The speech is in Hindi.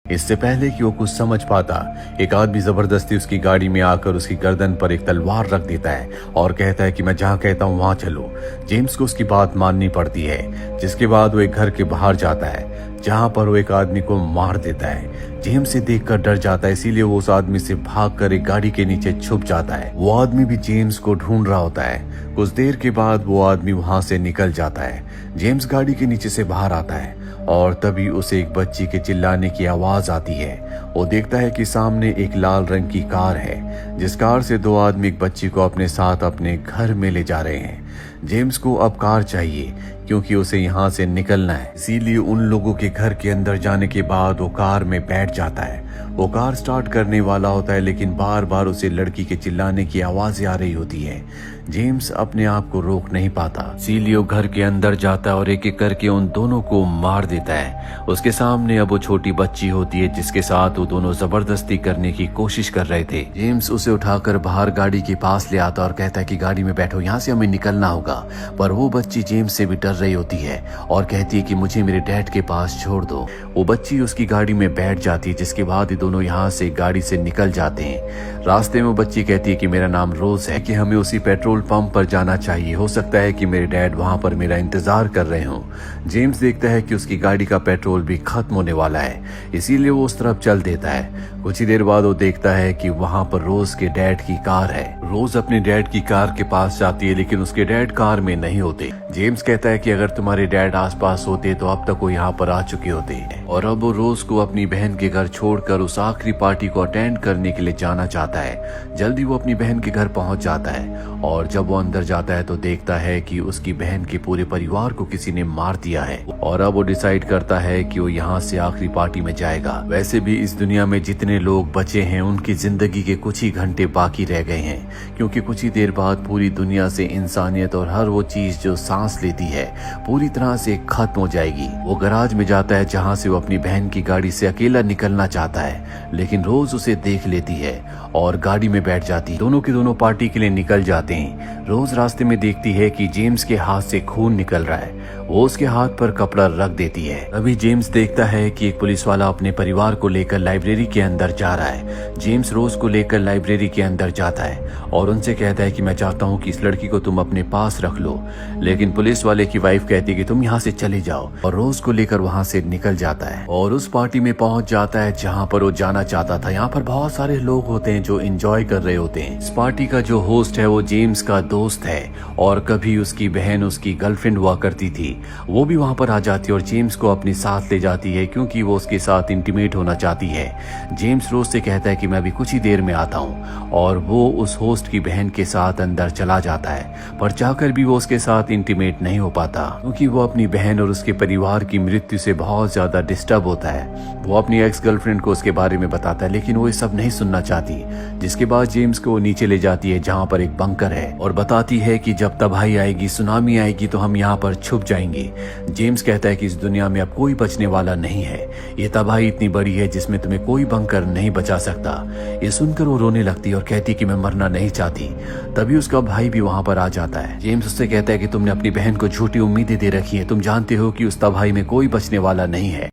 इससे पहले कि वो कुछ समझ पाता, एक आदमी जबरदस्ती उसकी गाड़ी में आकर उसकी गर्दन पर एक तलवार रख देता है और कहता है कि मैं जहाँ कहता हूँ वहां चलो। जेम्स को उसकी बात माननी पड़ती है, जिसके बाद वो एक घर के बाहर जाता है जहां पर वो एक आदमी को मार देता है। जेम्स से देखकर डर जाता है, इसीलिए वो उस आदमी से भागकर एक गाड़ी के नीचे छुप जाता है। वो आदमी भी जेम्स को ढूंढ रहा होता है। कुछ देर के बाद वो आदमी वहां से निकल जाता है। जेम्स गाड़ी के नीचे से बाहर आता है और तभी उसे एक बच्ची के चिल्लाने की आवाज आती है। वो देखता है कि सामने एक लाल रंग की कार है, जिस कार से दो आदमी एक बच्ची को अपने साथ अपने घर में ले जा रहे हैं। जेम्स को अब कार चाहिए क्योंकि उसे यहाँ से निकलना है, इसीलिए उन लोगों के घर के अंदर जाने के बाद वो कार में बैठ जाता है। वो कार स्टार्ट करने वाला होता है, लेकिन बार बार उसे लड़की के चिल्लाने की आवाजें आ रही होती है। जेम्स अपने आप को रोक नहीं पाता, इसीलिए वो घर के अंदर जाता है और एक एक करके उन दोनों को मार देता है। उसके सामने अब वो छोटी बच्ची होती है जिसके साथ वो दोनों जबरदस्ती करने की कोशिश कर रहे थे। जेम्स उसे उठाकर बाहर गाड़ी के पास ले आता और कहता है कि गाड़ी में बैठो, यहाँ से हमें निकलना होगा। पर वो बच्ची जेम्स से भी डर रही होती है और कहती है कि मुझे मेरे डैड के पास छोड़ दो। वो बच्ची उसकी गाड़ी में बैठ जाती है, जिसके बाद ये दोनों यहाँ से गाड़ी से निकल जाते हैं। रास्ते में वो बच्ची कहती है कि मेरा नाम रोज है, कि हमें उसी पेट्रोल पंप पर जाना चाहिए, हो सकता है कि मेरे डैड वहां पर मेरा इंतजार कर रहे हो। जेम्स देखता है कि उसकी गाड़ी का पेट्रोल भी खत्म होने वाला है, इसीलिए वो उस तरफ चल देता है। कुछ ही देर बाद वो देखता है कि वहां पर रोज के डैड की कार है। रोज अपने डैड की कार के पास जाती है, लेकिन उसके डैड कार में नहीं होते। जेम्स कहता है कि अगर तुम्हारे डैड आसपास होते तो अब तक वो यहाँ पर आ चुके होते। और अब वो रोज को अपनी बहन के घर छोड़कर उस आखिरी पार्टी को अटेंड करने के लिए जाना चाहता है। जल्दी वो अपनी बहन के घर पहुंच जाता है और जब वो अंदर जाता है तो देखता है कि उसकी बहन के पूरे परिवार को किसी ने मार दिया है। और अब वो डिसाइड करता है कि वो यहाँ से आखिरी पार्टी में जाएगा। वैसे भी इस दुनिया में जितने लोग बचे हैं उनकी जिंदगी के कुछ ही घंटे बाकी रह गए हैं, क्योंकि कुछ ही देर बाद पूरी दुनिया से इंसानियत और हर वो चीज जो सांस लेती है पूरी तरह से खत्म हो जाएगी। वो गराज में जाता है जहाँ से वो अपनी बहन की गाड़ी से अकेला निकलना चाहता है, लेकिन रोज उसे देख लेती है और गाड़ी में बैठ जाती। दोनों के दोनों पार्टी के लिए निकल जाते हैं। रोज रास्ते में देखती है कि जेम्स के हाथ से खून निकल रहा है। वो उसके हाथ पर कपड़ा रख देती है। अभी जेम्स देखता है कि एक पुलिस वाला अपने परिवार को लेकर लाइब्रेरी के अंदर जा रहा है। जेम्स रोज को लेकर लाइब्रेरी के अंदर जाता है और उनसे कहता है कि मैं चाहता हूँ कि इस लड़की को तुम अपने पास रख लो, लेकिन पुलिस वाले की वाइफ कहती है कि तुम यहाँ से चले जाओ, और रोज को लेकर वहाँ से निकल जाता है और उस पार्टी में पहुंच जाता है जहाँ पर वो जाना चाहता था। यहाँ पर बहुत सारे लोग होते हैं जो एंजॉय कर रहे होते हैं। इस पार्टी का जो होस्ट है वो जेम्स का दोस्त है और कभी उसकी बहन उसकी गर्लफ्रेंड हुआ करती थी। वो भी वहां पर आ जाती है और जेम्स को अपने साथ ले जाती है, क्योंकि वो उसके साथ इंटीमेट होना चाहती है। जेम्स रोज से कहता है कि मैं अभी कुछ ही देर में आता हूँ, और वो उस होस्ट की बहन के साथ अंदर चला जाता है। पर चाहकर भी वो उसके साथ इंटीमेट नहीं हो पाता, क्योंकि वो अपनी बहन और उसके परिवार की मृत्यु से बहुत ज्यादा डिस्टर्ब होता है। वो अपनी एक्स गर्लफ्रेंड को उसके बारे में बताता है, लेकिन वो ये सब नहीं सुनना चाहती। जिसके बाद जेम्स को नीचे ले जाती है जहाँ पर एक बंकर है और बताती है कि जब तबाही आएगी, सुनामी आएगी, तो हम यहाँ पर छुप जाएंगे। जेम्स कहता है कि इस दुनिया में अब कोई बचने वाला नहीं है। ये तबाही इतनी बड़ी है जिसमें तुम्हें कोई बंकर नहीं बचा सकता। ये सुनकर वो रोने लगती है और कहती है कि मैं मरना नहीं चाहती। तभी उसका भाई भी वहां पर आ जाता है। जेम्स उससे कहता है कि तुमने अपनी बहन को झूठी उम्मीदें दे रखी है, तुम जानते हो कि उस तबाही में कोई बचने वाला नहीं है।